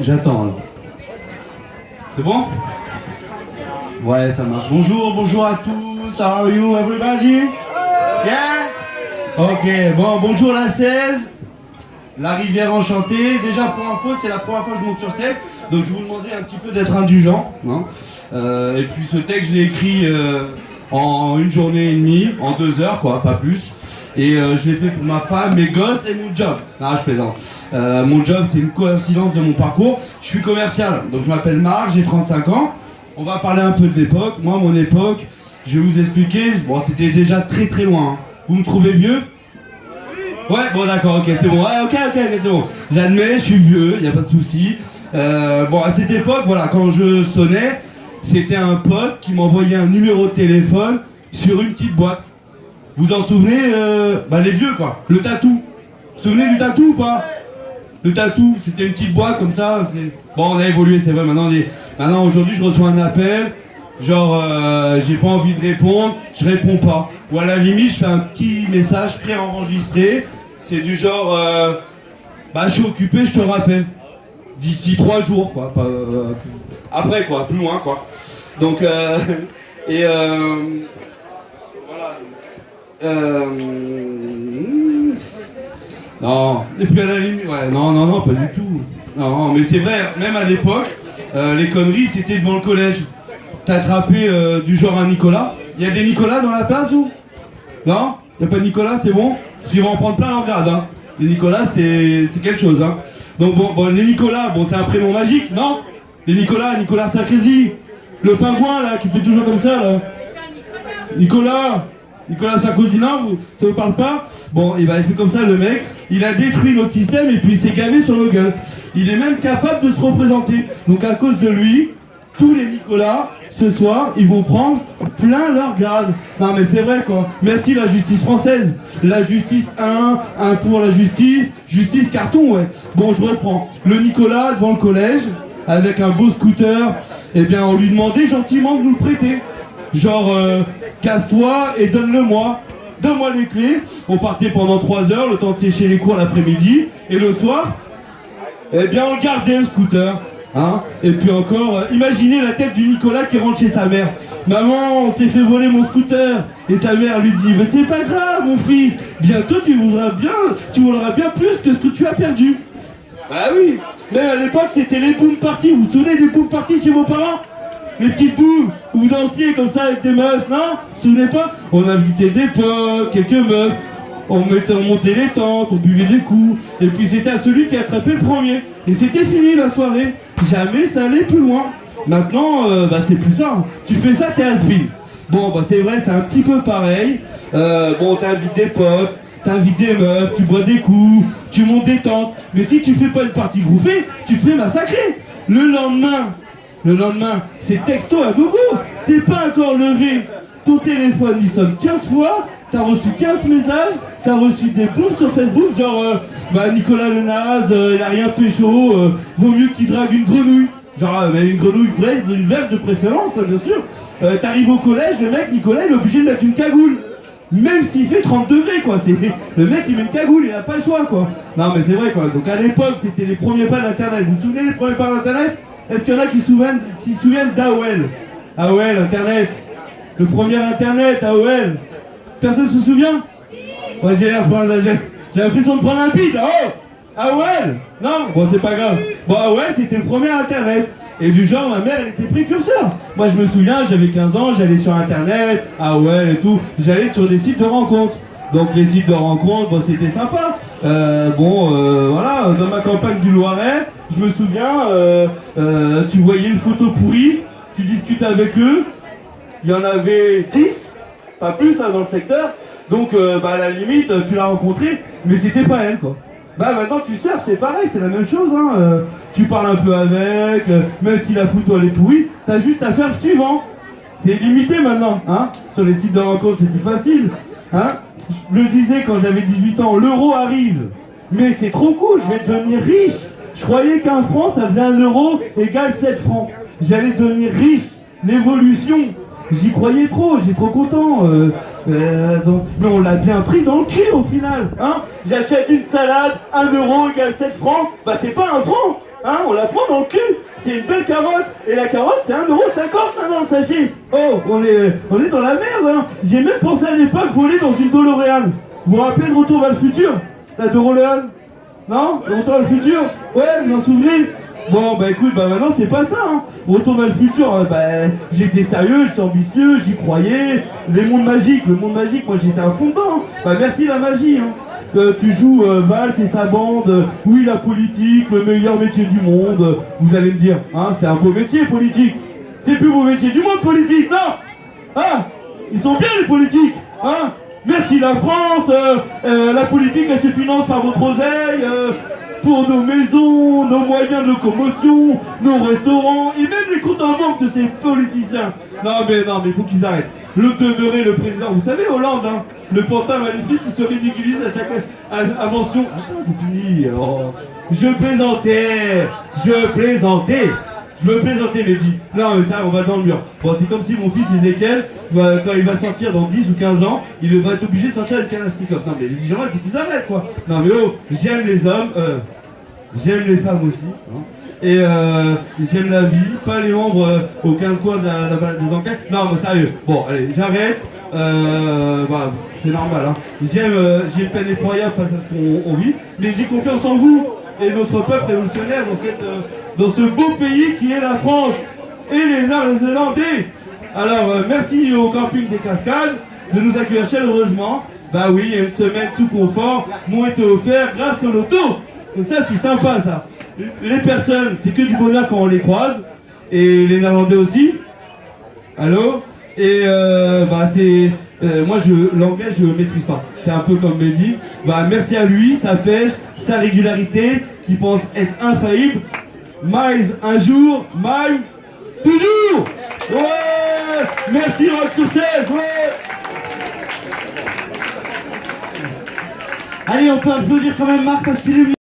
J'attends alors. C'est bon? Ouais, ça marche. Bonjour à tous. How are you, everybody? Yeah? Ok, bon, bonjour la 16. La rivière enchantée. Déjà, pour info, c'est la première fois que je monte sur scène. Donc, je vous demandais un petit peu d'être indulgent. Hein. Et puis, ce texte, je l'ai écrit en une journée et demie, en 2 heures, quoi, pas plus. Et je l'ai fait pour ma femme, mes gosses et mon job. Non, je plaisante. Mon job, c'est une coïncidence de mon parcours. Je suis commercial, donc je m'appelle Marc, j'ai 35 ans. On va parler un peu de l'époque. Moi, mon époque, je vais vous expliquer. Bon, c'était déjà très loin. Hein. Vous me trouvez vieux? Ouais, bon, d'accord, ok, c'est bon. Ouais, ok, c'est bon. J'admets, je suis vieux, il n'y a pas de souci. Bon, à cette époque, voilà, quand je sonnais, c'était un pote qui m'envoyait un numéro de téléphone sur une petite boîte. Vous en souvenez, les vieux quoi, le tatou. Vous vous souvenez du tatou ou pas? Le tatou, c'était une petite boîte comme ça. Bon, on a évolué, c'est vrai, maintenant aujourd'hui je reçois un appel, genre j'ai pas envie de répondre, je réponds pas. Ou à la limite, je fais un petit message préenregistré, c'est du genre, je suis occupé, je te rappelle. D'ici 3 jours, quoi. Après, quoi, plus loin, quoi. Donc, non, et puis à la limite, ouais, non, pas du tout. Non, mais c'est vrai, même à l'époque, les conneries, c'était devant le collège. T'as attrapé du genre un Nicolas. Il y a des Nicolas dans la place ou? Non? Il n'y a pas de Nicolas, c'est bon? Parce qu'ils vont en prendre plein leur grade, hein. Les Nicolas, c'est quelque chose, hein. Donc bon, les Nicolas, bon, c'est un prénom magique, non? Les Nicolas Sarkozy. Le pingouin, là, qui fait toujours comme ça, là. Nicolas Sarkozy, non, ça vous parle pas? Bon, et il fait comme ça le mec, il a détruit notre système et puis il s'est gavé sur nos gueules. Il est même capable de se représenter. Donc à cause de lui, tous les Nicolas, ce soir, ils vont prendre plein leur grade. Non mais c'est vrai quoi. Merci la justice française. La justice 1 pour la justice carton, ouais. Bon, je reprends. Le Nicolas devant le collège, avec un beau scooter, eh bien on lui demandait gentiment de nous le prêter. Genre, casse-toi et donne-le-moi. Donne-moi les clés. On partait pendant 3 heures, le temps de sécher les cours l'après-midi. Et le soir, eh bien, on gardait le scooter. Hein. Et puis encore, imaginez la tête du Nicolas qui rentre chez sa mère. Maman, on s'est fait voler mon scooter. Et sa mère lui dit, mais c'est pas grave, mon fils. Bientôt, tu voudras bien plus que ce que tu as perdu. Bah oui. Mais à l'époque, c'était les boom parties. Vous vous souvenez des boom parties chez vos parents? Les petites boules où vous dansiez comme ça avec des meufs, non? Vous vous souvenez pas? On invitait des potes, quelques meufs, on montait les tentes, on buvait des coups, et puis c'était à celui qui attrapait le premier. Et c'était fini la soirée. Jamais ça allait plus loin. Maintenant, c'est plus ça. Tu fais ça, t'es has-been. Bon, c'est vrai, c'est un petit peu pareil. T'invites des potes, t'invites des meufs, tu bois des coups, tu montes des tentes. Mais si tu fais pas une partie groupée, tu te fais massacrer. Le lendemain, c'est texto à gogo. T'es pas encore levé. Ton téléphone il sonne 15 fois. T'as reçu 15 messages. T'as reçu des booms sur Facebook. Genre, Nicolas le naze, il a rien pécho. Vaut mieux qu'il drague une grenouille. Genre, une grenouille une verte de préférence, bien sûr. T'arrives au collège, le mec, Nicolas, il est obligé de mettre une cagoule. Même s'il fait 30 degrés, quoi. Le mec, il met une cagoule, il a pas le choix, quoi. Non, mais c'est vrai, quoi. Donc à l'époque, c'était les premiers pas d'Internet. Vous vous souvenez des premiers pas d'Internet? Est-ce qu'il y en a qui s'y souviennent d'AOL? AOL, Internet. Le premier Internet, AOL. Personne se souvient? Ouais, j'ai l'impression de prendre un beat. Oh! AOL? Non? Bon, c'est pas grave. Bon, AOL, c'était le premier Internet. Et du genre, ma mère, elle était précurseur. Moi, je me souviens, j'avais 15 ans, j'allais sur Internet, AOL et tout. J'allais sur des sites de rencontres. Donc, les sites de rencontres, c'était sympa. Voilà, dans ma campagne du Loiret, je me souviens, tu voyais une photo pourrie, tu discutais avec eux, il y en avait 10, pas plus hein, dans le secteur, donc à la limite, tu l'as rencontrée, mais c'était pas elle quoi. Maintenant tu surfes, c'est pareil, c'est la même chose, hein. Tu parles un peu avec, même si la photo elle est pourrie, t'as juste à faire le suivant. C'est limité maintenant, hein. Sur les sites de rencontres c'est plus facile, hein. Je le disais quand j'avais 18 ans, l'euro arrive. Mais c'est trop cool, je vais devenir riche. Je croyais qu'un franc, ça faisait 1 euro égale 7 francs. J'allais devenir riche. L'évolution, j'y croyais trop, j'étais trop content. Donc, mais on l'a bien pris dans le cul au final, hein. J'achète une salade, 1 euro égale 7 francs, bah c'est pas 1 franc, hein, on la prend dans le cul. C'est une belle carotte, et la carotte c'est 1,50 € maintenant le sachet. Oh, on est dans la merde, hein. J'ai même pensé à l'époque voler dans une DeLorean. Vous vous rappelez de Retour vers le futur? La DeLorean? Non? Retour vers le futur? Ouais, vous en souvenez? Bon, bah écoute, bah maintenant c'est pas ça, hein. Retour vers le futur, bah j'étais sérieux, j'étais ambitieux, j'y croyais. Le monde magique, moi j'étais à fond dedans, hein. Bah merci la magie, hein. Tu joues Valls et sa bande, oui la politique, le meilleur métier du monde. Vous allez me dire, hein, c'est un beau métier politique. C'est le plus beau métier du monde politique, non? Ah, ils sont bien les politiques, hein. Merci la France, la politique elle se finance par votre oseille, pour nos maisons, nos moyens de locomotion, nos restaurants, et même les comptes en banque de ces politiciens. Non mais il faut qu'ils arrêtent. Le demeurer le président, vous savez Hollande, hein, le pantin maléfique qui se ridiculise à chaque invention. Attends, c'est fini. Oh. Je me plaisantais, Mehdi. Non, mais ça, on va dans le mur. Bon, c'est comme si mon fils Ezekiel, quand il va sortir dans 10 ou 15 ans, il va être obligé de sortir avec un Kalachnikov. Non, mais les gens, il faut qu'ils arrêtent, quoi. Non, mais oh, j'aime les hommes, j'aime les femmes aussi. Hein. Et j'aime la vie, pas les membres aucun coin des enquêtes. Non, mais sérieux. Bon, allez, j'arrête. Bah, c'est normal, hein. J'ai peine effroyable face à ce qu'on vit, mais j'ai confiance en vous et notre peuple révolutionnaire dans ce beau pays qui est la France et les Néerlandais. Alors, merci au camping des Cascades de nous accueillir chaleureusement. Bah oui, il y a une semaine tout confort m'ont été offerts grâce au loto. Donc ça, c'est sympa, ça. Les personnes, c'est que du bonheur quand on les croise. Et les Néerlandais aussi. Allô? Et bah c'est... moi, l'anglais, je ne maîtrise pas. C'est un peu comme Mehdi. Bah, merci à lui, sa pêche, sa régularité, qui pense être infaillible. Miles un jour, Miles toujours. Ouais. Merci Rock sur scène. Ouais. Allez, on peut applaudir quand même Marc parce qu'il est